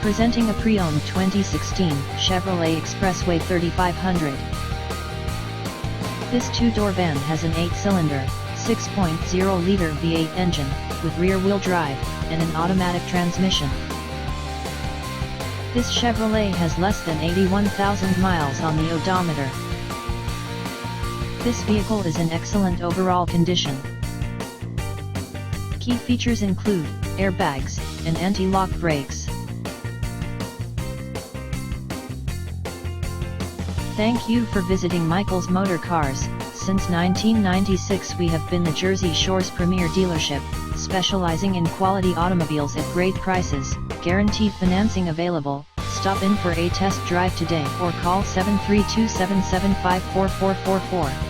Presenting a pre-owned 2016 Chevrolet Expressway 3500. This two-door van has an 8-cylinder, 6.0-liter V8 engine, with rear-wheel drive, and an automatic transmission. This Chevrolet has less than 81,000 miles on the odometer. This vehicle is in excellent overall condition. Key features include airbags and anti-lock brakes. Thank you for visiting Michael's Motorcars. Since 1996 we have been the Jersey Shore's premier dealership, specializing in quality automobiles at great prices, guaranteed financing available. Stop in for a test drive today or call 732-775-4444.